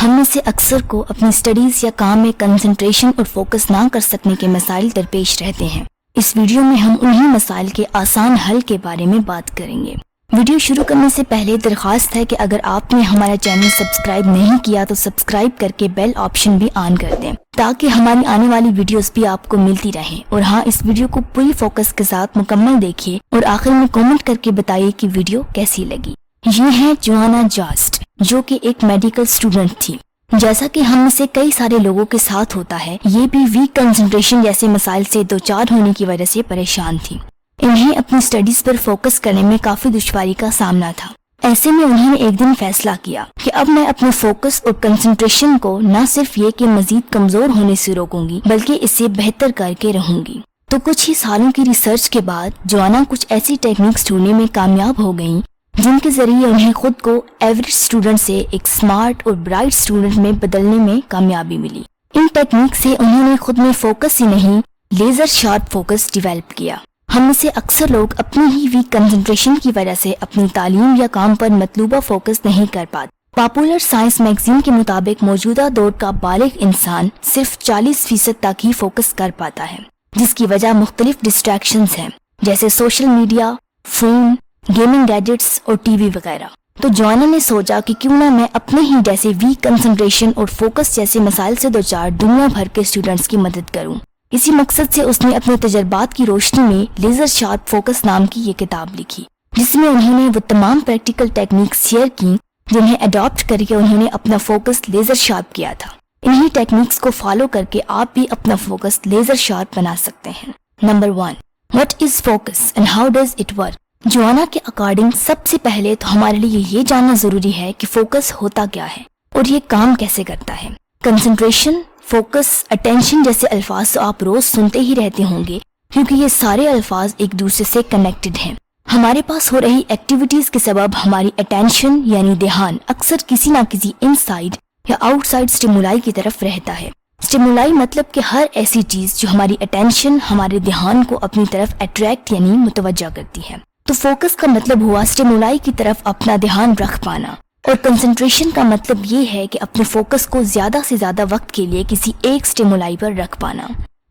ہم میں سے اکثر کو اپنی اسٹڈیز یا کام میں کنسنٹریشن اور فوکس نہ کر سکنے کے مسائل درپیش رہتے ہیں۔ اس ویڈیو میں ہم انہی مسائل کے آسان حل کے بارے میں بات کریں گے۔ ویڈیو شروع کرنے سے پہلے درخواست ہے کہ اگر آپ نے ہمارا چینل سبسکرائب نہیں کیا تو سبسکرائب کر کے بیل آپشن بھی آن کر دیں تاکہ ہماری آنے والی ویڈیوز بھی آپ کو ملتی رہیں۔ اور ہاں، اس ویڈیو کو پوری فوکس کے ساتھ مکمل دیکھیے اور آخر میں کامنٹ کر کے بتائیے کہ ویڈیو کیسی لگی۔ یہ ہے جوانا جاسٹ، جو کہ ایک میڈیکل اسٹوڈنٹ تھی۔ جیسا کہ ہم میں سے کئی سارے لوگوں کے ساتھ ہوتا ہے، یہ بھی ویک کنسنٹریشن جیسے مسائل سے دوچار ہونے کی وجہ سے پریشان تھی۔ انہیں اپنی اسٹڈیز پر فوکس کرنے میں کافی دشواری کا سامنا تھا۔ ایسے میں انہوں نے ایک دن فیصلہ کیا کہ اب میں اپنے فوکس اور کنسنٹریشن کو نہ صرف یہ کہ مزید کمزور ہونے سے روکوں گی بلکہ اسے بہتر کر کے رہوں گی۔ تو کچھ ہی سالوں کی ریسرچ کے بعد جوانا کچھ ایسی ٹیکنیکس ڈھونڈنے میں کامیاب ہو گئیں جن کے ذریعے انہیں خود کو ایوریج اسٹوڈنٹ سے ایک اسمارٹ اور برائٹ اسٹوڈنٹ میں بدلنے میں کامیابی ملی۔ ان ٹیکنیک سے انہوں نے خود میں فوکس ہی نہیں، لیزر شارپ فوکس ڈیولپ کیا۔ ہم میں سے اکثر لوگ اپنی ہی ویک کنسنٹریشن کی وجہ سے اپنی تعلیم یا کام پر مطلوبہ فوکس نہیں کر پاتے۔ پاپولر سائنس میگزین کے مطابق موجودہ دور کا بالغ انسان صرف 40% تک ہی فوکس کر پاتا ہے، جس کی وجہ مختلف ڈسٹریکشنز ہیں جیسے social media, phone, gaming gadgets اور ٹی وی وغیرہ۔ تو جوانا نے سوچا کہ کیوں نہ میں اپنے ہی جیسے ویک کنسنٹریشن اور فوکس جیسے مسائل سے دوچار دنیا بھر کے اسٹوڈنٹس کی مدد کروں۔ اسی مقصد سے اس نے اپنے تجربات کی روشنی میں لیزر شارپ فوکس نام کی یہ کتاب لکھی، جس میں انہوں نے وہ تمام پریکٹیکل ٹیکنیکس شیئر کی جنہیں اڈاپٹ کر کے انہوں نے اپنا فوکس لیزر شارپ کیا تھا۔ انہی ٹیکنیکس کو فالو کر کے آپ بھی اپنا فوکس لیزر شارپ بنا سکتے ہیں۔ Number 1، what is focus and how does it work? جوانا کے اکارڈنگ سب سے پہلے تو ہمارے لیے یہ جاننا ضروری ہے کہ فوکس ہوتا کیا ہے اور یہ کام کیسے کرتا ہے۔ کنسنٹریشن، فوکس، اٹینشن جیسے الفاظ تو آپ روز سنتے ہی رہتے ہوں گے کیونکہ یہ سارے الفاظ ایک دوسرے سے کنیکٹڈ ہیں۔ ہمارے پاس ہو رہی ایکٹیویٹیز کے سبب ہماری اٹینشن یعنی دھیان اکثر کسی نہ کسی ان سائڈ یا آؤٹ سائڈ اسٹیمولائی کی طرف رہتا ہے۔ اسٹیمولائی مطلب کہ ہر ایسی چیز جو ہماری اٹینشن، ہمارے دھیان کو اپنی طرف اٹریکٹ یعنی متوجہ کرتی ہے۔ تو فوکس کا مطلب ہوا اسٹیمولائی کی طرف اپنا دھیان رکھ پانا، اور کنسنٹریشن کا مطلب یہ ہے کہ اپنے فوکس کو زیادہ سے زیادہ وقت کے لیے کسی ایک اسٹیمولائی پر رکھ پانا۔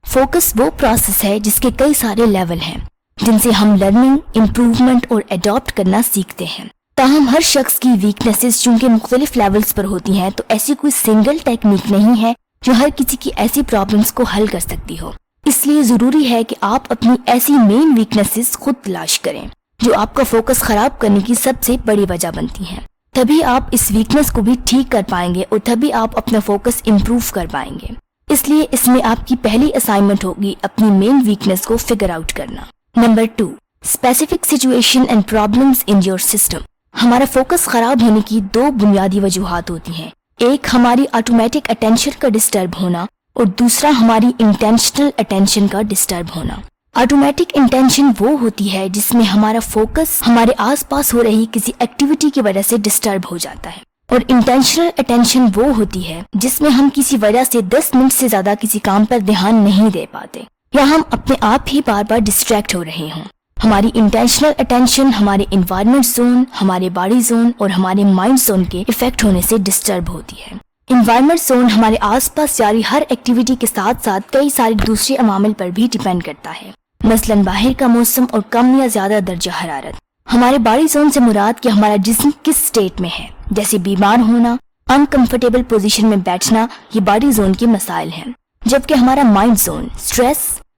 فوکس وہ پروسیس ہے جس کے کئی سارے لیول ہیں جن سے ہم لرننگ، امپروومنٹ اور اڈاپٹ کرنا سیکھتے ہیں۔ تاہم ہر شخص کی ویکنیسز چونکہ مختلف لیولز پر ہوتی ہیں تو ایسی کوئی سنگل ٹیکنیک نہیں ہے جو ہر کسی کی ایسی پرابلمز کو حل کر سکتی ہو۔ اس لیے ضروری ہے کہ آپ اپنی ایسی مین ویکنیسز خود تلاش کریں جو آپ کا فوکس خراب کرنے کی سب سے بڑی وجہ بنتی ہیں۔ تبھی آپ اس ویکنس کو بھی ٹھیک کر پائیں گے اور تبھی آپ اپنا فوکس امپروو کر پائیں گے۔ اس لیے اس میں آپ کی پہلی اسائنمنٹ ہوگی اپنی مین ویکنس کو فگر آؤٹ کرنا۔ Number 2، specific situation and problems in your system. ہمارا فوکس خراب ہونے کی 2 بنیادی وجوہات ہوتی ہیں، ایک ہماری آٹومیٹک اٹینشن کا ڈسٹرب ہونا اور دوسرا ہماری انٹینشنل اٹینشن کا ڈسٹرب ہونا۔ آٹومیٹک انٹینشن وہ ہوتی ہے جس میں ہمارا فوکس ہمارے آس پاس ہو رہی کسی ایکٹیویٹی کی وجہ سے ڈسٹرب ہو جاتا ہے، اور انٹینشنل اٹینشن وہ ہوتی ہے جس میں ہم کسی وجہ سے 10 منٹ سے زیادہ کسی کام پر دھیان نہیں دے پاتے یا ہم اپنے آپ ہی بار بار ڈسٹریکٹ ہو رہے ہوں۔ ہماری انٹینشنل اٹینشن ہمارے انوائرمنٹ زون، ہمارے باڈی زون اور ہمارے مائنڈ زون کے افیکٹ ہونے سے ڈسٹرب ہوتی ہے۔ انوائرمنٹ زون ہمارے آس پاس جاری ہر ایکٹیویٹی کے ساتھ ساتھ کئی سارے دوسرے عوامل پر بھی ڈیپینڈ کرتا ہے، مثلاً باہر کا موسم اور کم یا زیادہ درجہ حرارت۔ ہمارے باڈی زون سے مراد کہ ہمارا جسم کس سٹیٹ میں ہے، جیسے بیمار ہونا، انکمفرٹیبل پوزیشن میں بیٹھنا، یہ باڈی زون کے مسائل ہیں۔ جبکہ ہمارا mind zone stress,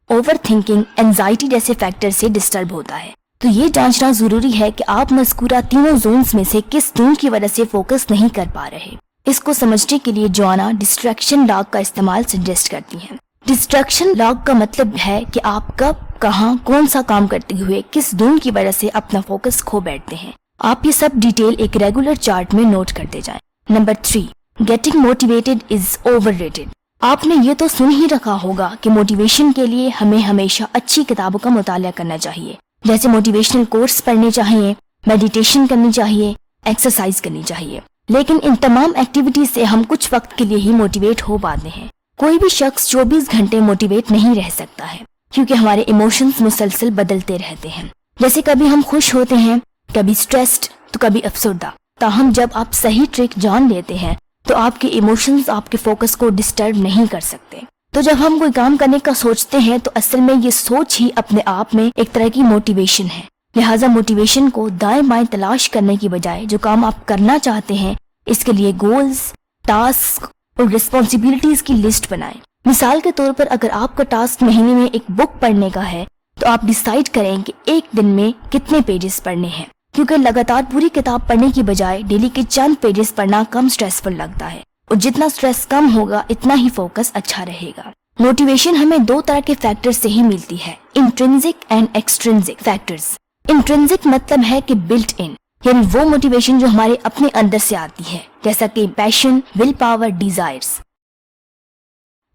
over thinking, anxiety جیسے فیکٹر سے ڈسٹرب ہوتا ہے۔ تو یہ جانچنا ضروری ہے کہ آپ مذکورہ تینوں زونز میں سے کس زون کی وجہ سے فوکس نہیں کر پا رہے۔ اس کو سمجھنے کے لیے جوانا ڈسٹریکشن لاگ کا استعمال سجیسٹ کرتی ہیں۔ ڈسٹریکشن لاگ کا مطلب ہے کہ آپ کب، کہاں، کون سا کام کرتے ہوئے کس زون کی وجہ سے اپنا فوکس کھو بیٹھتے ہیں۔ آپ یہ سب ڈیٹیل ایک ریگولر چارٹ میں نوٹ کرتے جائیں۔ نمبر 3، گیٹنگ موٹیویٹڈ از اوور ریٹڈ۔ آپ نے یہ تو سن ہی رکھا ہوگا کہ موٹیویشن کے لیے ہمیں ہمیشہ اچھی کتابوں کا مطالعہ کرنا چاہیے، جیسے موٹیویشنل کورس پڑھنے چاہیے، میڈیٹیشن کرنی چاہیے، ایکسرسائز کرنی چاہیے۔ لیکن ان تمام ایکٹیویٹیز سے ہم کچھ وقت کے لیے ہی موٹیویٹ ہو پاتے ہیں۔ کوئی بھی شخص 24 گھنٹے موٹیویٹ نہیں رہ سکتا ہے کیونکہ ہمارے ایموشنز مسلسل بدلتے رہتے ہیں۔ جیسے کبھی ہم خوش ہوتے ہیں، کبھی سٹریسڈ تو کبھی افسردہ۔ تاہم جب آپ صحیح ٹرک جان لیتے ہیں تو آپ کے ایموشنز آپ کے فوکس کو ڈسٹرب نہیں کر سکتے۔ تو جب ہم کوئی کام کرنے کا سوچتے ہیں تو اصل میں یہ سوچ ہی اپنے آپ میں ایک طرح کی موٹیویشن ہے۔ لہٰذا موٹیویشن کو دائیں بائیں تلاش کرنے کی بجائے جو کام آپ کرنا چاہتے ہیں اس کے لیے گولز، ٹاسک اور ریسپانسبلٹیز کی لسٹ بنائیں۔ مثال کے طور پر اگر آپ کا ٹاسک مہینے میں ایک بک پڑھنے کا ہے تو آپ ڈیسائیڈ کریں کہ ایک دن میں کتنے پیجز پڑھنے ہیں، کیونکہ لگاتار پوری کتاب پڑھنے کی بجائے ڈیلی کے چند پیجز پڑھنا کم سٹریسفل لگتا ہے، اور جتنا سٹریس کم ہوگا اتنا ہی فوکس اچھا رہے گا۔ موٹیویشن ہمیں دو طرح کے فیکٹر سے ہی ملتی ہے، انٹرنسک اینڈ ایکسٹرنسک فیکٹرز۔ انٹرنسک مطلب ہے کہ بلٹ ان، یعنی وہ موٹیویشن جو ہمارے اپنے اندر سے آتی ہے، جیسا کہ پیشن، ول پاور، ڈیزائرز۔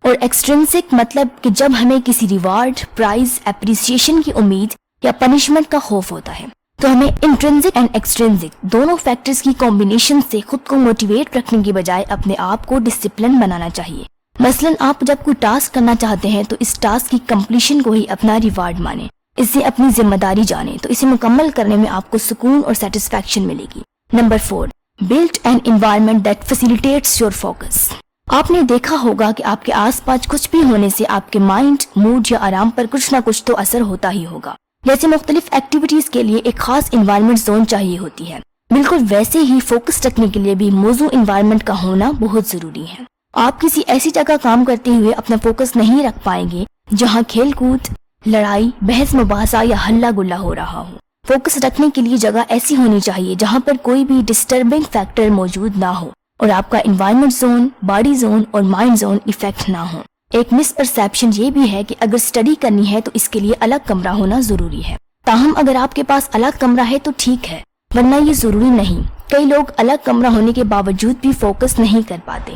اور ایکسٹرنسک مطلب کہ جب ہمیں کسی ریوارڈ، پرائز، اپریسیشن کی امید یا پنشمنٹ کا خوف ہوتا ہے۔ تو ہمیں انٹرنسک اینڈ ایکسٹرنسک دونوں فیکٹرز کی کمبینیشن سے خود کو موٹیویٹ رکھنے کی بجائے اپنے آپ کو ڈسپلن بنانا چاہیے۔ مثلاً آپ جب کوئی ٹاسک کرنا چاہتے ہیں تو اس ٹاسک کی کمپلیشن کو ہی اپنا ریوارڈ مانیں، اسے اپنی ذمہ داری جانیں، تو اسے مکمل کرنے میں آپ کو سکون اور سیٹسفیکشن ملے گی۔ Number 4، build an environment that facilitates your focus. آپ نے دیکھا ہوگا کہ آپ کے آس پاس کچھ بھی ہونے سے آپ کے مائنڈ، موڈ یا آرام پر کچھ نہ کچھ تو اثر ہوتا ہی ہوگا۔ جیسے مختلف ایکٹیویٹیز کے لیے ایک خاص انوائرمنٹ زون چاہیے ہوتی ہے، بالکل ویسے ہی فوکس رکھنے کے لیے بھی موزوں انوائرمنٹ کا ہونا بہت ضروری ہے۔ آپ کسی ایسی جگہ کام کرتے ہوئے اپنا فوکس نہیں رکھ پائیں گے جہاں کھیل کود، لڑائی، بحث مباحثہ یا ہلہ گلا ہو رہا ہو۔ فوکس رکھنے کے لیے جگہ ایسی ہونی چاہیے جہاں پر کوئی بھی ڈسٹربنگ فیکٹر موجود نہ ہو اور آپ کا انوائرمنٹ زون، باڈی زون اور مائنڈ زون افیکٹ نہ ہو۔ ایک مس پرسیپشن یہ بھی ہے کہ اگر اسٹڈی کرنی ہے تو اس کے لیے الگ کمرہ ہونا ضروری ہے۔ تاہم اگر آپ کے پاس الگ کمرہ ہے تو ٹھیک ہے، ورنہ یہ ضروری نہیں۔ کئی لوگ الگ کمرہ ہونے کے باوجود بھی فوکس نہیں کر پاتے،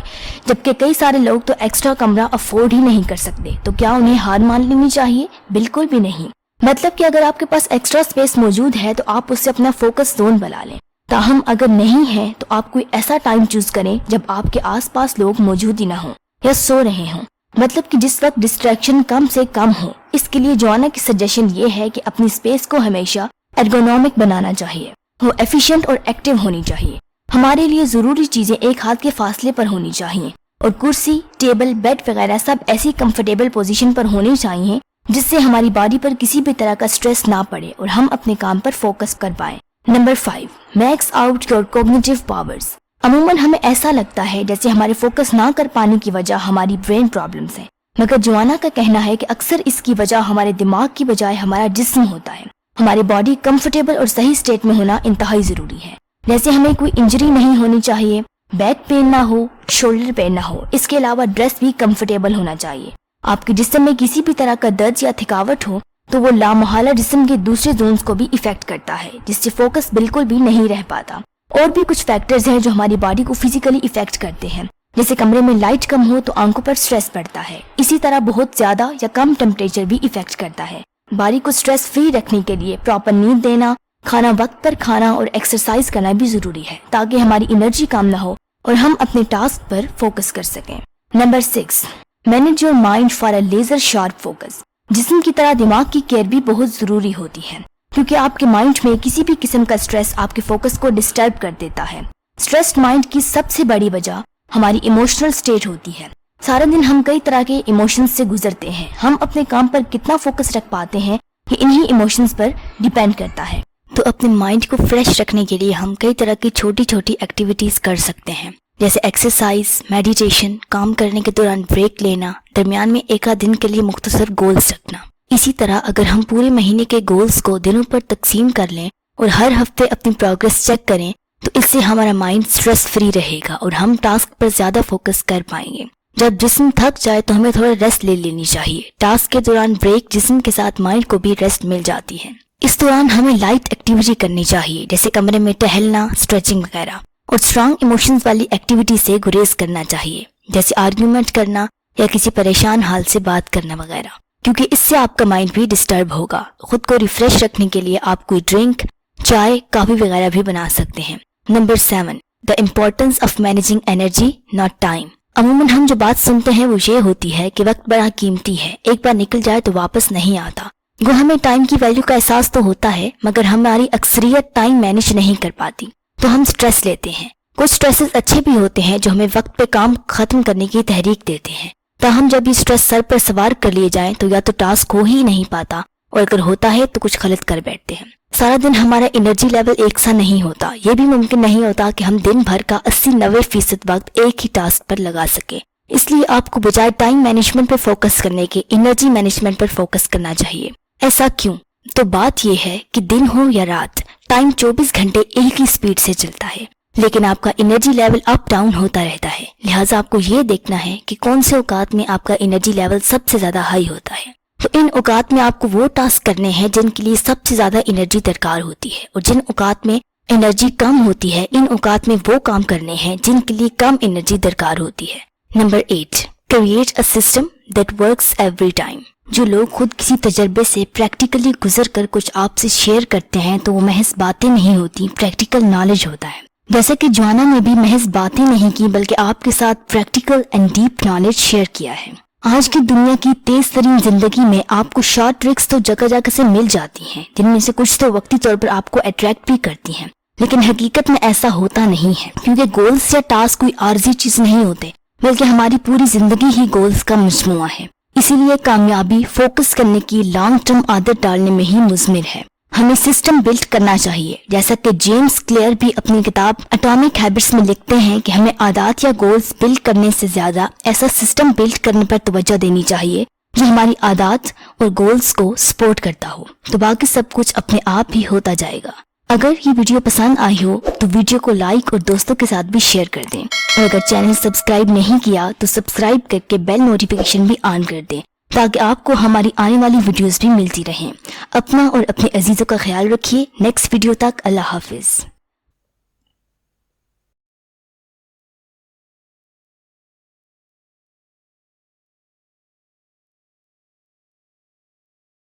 جبکہ کئی سارے لوگ تو ایکسٹرا کمرہ افورڈ ہی نہیں کر سکتے۔ تو کیا انہیں ہار مان لینی چاہیے؟ بالکل بھی نہیں۔ مطلب کہ اگر آپ کے پاس ایکسٹرا اسپیس موجود ہے تو آپ اسے اپنا فوکس زون بنا لیں۔ تاہم اگر نہیں ہے تو آپ کوئی ایسا ٹائم چوز کریں جب آپ کے آس پاس لوگ موجود ہی نہ ہوں یا سو رہے ہوں، مطلب کہ جس وقت ڈسٹریکشن کم سے کم ہو۔ اس کے لیے جوانا کی سجیشن یہ ہے کہ اپنی اسپیس کو ہمیشہ ارگونومک بنانا چاہیے، وہ ایفیشینٹ اور ایکٹیو ہونی چاہیے۔ ہمارے لیے ضروری چیزیں ایک ہاتھ کے فاصلے پر ہونی چاہیے، اور کرسی، ٹیبل، بیڈ وغیرہ سب ایسی کمفرٹیبل پوزیشن پر ہونی چاہیے جس سے ہماری باڈی پر کسی بھی طرح کا سٹریس نہ پڑے اور ہم اپنے کام پر فوکس کر پائیں۔ Number 5، max out your cognitive powers. عموماً ہمیں ایسا لگتا ہے جیسے ہمارے فوکس نہ کر پانے کی وجہ ہماری برین پرابلمز ہیں، مگر جوانا کا کہنا ہے کہ اکثر اس کی وجہ ہمارے دماغ کی بجائے ہمارا جسم ہوتا ہے۔ ہماری باڈی کمفرٹیبل اور صحیح اسٹیٹ میں ہونا انتہائی ضروری ہے۔ جیسے ہمیں کوئی انجری نہیں ہونی چاہیے، بیک پین نہ ہو، شولڈر پین نہ ہو۔ اس کے علاوہ ڈریس بھی کمفرٹیبل ہونا چاہیے۔ آپ کے جسم میں کسی بھی طرح کا درد یا تھکاوٹ ہو تو وہ لامحالہ جسم کے دوسرے زونز کو بھی افیکٹ کرتا ہے، جس سے فوکس بالکل بھی نہیں رہ پاتا۔ اور بھی کچھ فیکٹرز ہیں جو ہماری باڈی کو فزیکلی افیکٹ کرتے ہیں، جیسے کمرے میں لائٹ کم ہو تو آنکھوں پر سٹریس پڑتا ہے۔ اسی طرح بہت زیادہ یا کم ٹمپریچر بھی افیکٹ کرتا ہے۔ باڈی کو سٹریس فری رکھنے کے لیے پراپر نیند دینا، کھانا وقت پر کھانا اور ایکسرسائز کرنا بھی ضروری ہے تاکہ ہماری انرجی کم نہ ہو اور ہم اپنے ٹاسک پر فوکس کر سکیں۔ Number 6، manage your mind for a laser sharp focus. جسم کی طرح دماغ کی کیئر بھی بہت ضروری ہوتی ہے، کیونکہ آپ کے مائنڈ میں کسی بھی قسم کا سٹریس آپ کے فوکس کو ڈسٹرب کر دیتا ہے۔ سٹریسڈ مائنڈ کی سب سے بڑی وجہ ہماری ایموشنل سٹیٹ ہوتی ہے۔ سارا دن ہم کئی طرح کے ایموشنز سے گزرتے ہیں۔ ہم اپنے کام پر کتنا فوکس رکھ پاتے ہیں یہ انہی ایموشنز پر ڈیپینڈ کرتا ہے۔ تو اپنے مائنڈ کو فریش رکھنے کے لیے ہم کئی طرح کی چھوٹی چھوٹی ایکٹیویٹیز کر سکتے ہیں، جیسے ایکسرسائز، میڈیٹیشن، کام کرنے کے دوران بریک لینا، درمیان میں ایک آدھ دن کے لیے مختصر گولز رکھنا۔ اسی طرح اگر ہم پورے مہینے کے گولز کو دنوں پر تقسیم کر لیں اور ہر ہفتے اپنی پروگریس چیک کریں تو اس سے ہمارا مائنڈ سٹریس فری رہے گا اور ہم ٹاسک پر زیادہ فوکس کر پائیں گے۔ جب جسم تھک جائے تو ہمیں تھوڑا ریسٹ لے لینی چاہیے۔ ٹاسک کے دوران بریک جسم کے ساتھ مائنڈ کو بھی ریسٹ مل جاتی ہے۔ اس دوران ہمیں لائٹ ایکٹیویٹی کرنی چاہیے، جیسے کمرے میں ٹہلنا، اسٹریچنگ وغیرہ، اور اسٹرانگ ایموشنز والی ایکٹیویٹی سے گریز کرنا چاہیے، جیسے آرگیومنٹ کرنا یا کسی پریشان حال سے بات کرنا وغیرہ، کیونکہ اس سے آپ کا مائنڈ بھی ڈسٹرب ہوگا۔ خود کو ریفریش رکھنے کے لیے آپ کوئی ڈرنک، چائے، کافی وغیرہ بھی بنا سکتے ہیں۔ Number 7، the importance of managing energy not time. عموماً ہم جو بات سنتے ہیں وہ یہ ہوتی ہے کہ وقت بڑا قیمتی ہے، ایک بار نکل جائے تو واپس نہیں آتا۔ وہ ہمیں ٹائم کی ویلیو کا احساس تو ہوتا ہے، مگر ہماری اکثریت ٹائم مینیج نہیں کر پاتی، تو ہم سٹریس لیتے ہیں۔ کچھ اسٹریسز اچھے بھی ہوتے ہیں جو ہمیں وقت پہ کام ختم کرنے کی تحریک دیتے ہیں، تاہم جب یہ اسٹریس سر پر سوار کر لیے جائیں تو یا تو ٹاسک ہو ہی نہیں پاتا، اور اگر ہوتا ہے تو کچھ غلط کر بیٹھتے ہیں۔ سارا دن ہمارا انرجی لیول ایک سا نہیں ہوتا، یہ بھی ممکن نہیں ہوتا کہ ہم دن بھر کا 80-90% وقت ایک ہی ٹاسک پر لگا سکیں۔ اس لیے آپ کو بجائے ٹائم مینجمنٹ پر فوکس کرنے کے انرجی مینجمنٹ پر فوکس کرنا چاہیے۔ ایسا کیوں؟ تو بات یہ ہے کہ دن ہو یا رات، ٹائم 24 گھنٹے ایک ہی سپیڈ سے چلتا ہے، لیکن آپ کا انرجی لیول اپ ڈاؤن ہوتا رہتا ہے۔ لہٰذا آپ کو یہ دیکھنا ہے کہ کون سے اوقات میں آپ کا انرجی لیول سب سے زیادہ ہائی ہوتا ہے۔ تو ان اوقات میں آپ کو وہ ٹاسک کرنے ہیں جن کے لیے سب سے زیادہ انرجی درکار ہوتی ہے، اور جن اوقات میں انرجی کم ہوتی ہے ان اوقات میں وہ کام کرنے ہیں جن کے لیے کم انرجی درکار ہوتی ہے۔ Number 8، create a system that works every time. جو لوگ خود کسی تجربے سے پریکٹیکلی گزر کر کچھ آپ سے شیئر کرتے ہیں تو وہ محض باتیں نہیں ہوتی، پریکٹیکل نالج ہوتا ہے۔ جیسے کہ جوانا نے بھی محض باتیں نہیں کی بلکہ آپ کے ساتھ practical and deep knowledge share کیا ہے۔ آج کی دنیا کی تیز ترین زندگی میں آپ کو شارٹ ٹرکس تو جگہ جگہ سے مل جاتی ہیں، جن میں سے کچھ تو وقتی طور پر آپ کو اٹریکٹ بھی کرتی ہیں، لیکن حقیقت میں ایسا ہوتا نہیں ہے، کیونکہ گولز یا ٹاسک کوئی عارضی چیز نہیں ہوتے، بلکہ ہماری پوری زندگی ہی گولز کا مجموعہ ہے۔ اسی لیے کامیابی فوکس کرنے کی لانگ ٹرم عادت ڈالنے میں ہی مضمر ہے۔ ہمیں سسٹم بلڈ کرنا چاہیے، جیسا کہ جیمز کلیئر بھی اپنی کتاب اٹامک ہیبٹس میں لکھتے ہیں کہ ہمیں عادات یا گولز بلڈ کرنے سے زیادہ ایسا سسٹم بلڈ کرنے پر توجہ دینی چاہیے جو ہماری عادات اور گولز کو سپورٹ کرتا ہو، تو باقی سب کچھ اپنے آپ ہی ہوتا جائے گا۔ اگر یہ ویڈیو پسند آئی ہو تو ویڈیو کو لائک اور دوستوں کے ساتھ بھی شیئر کر دیں، اور اگر چینل سبسکرائب نہیں کیا تو سبسکرائب کر کے بیل نوٹیفیکیشن بھی آن کر دیں تاکہ آپ کو ہماری آنے والی ویڈیوز بھی ملتی رہیں۔ اپنا اور اپنے عزیزوں کا خیال رکھیے۔ نیکسٹ ویڈیو تک اللہ حافظ۔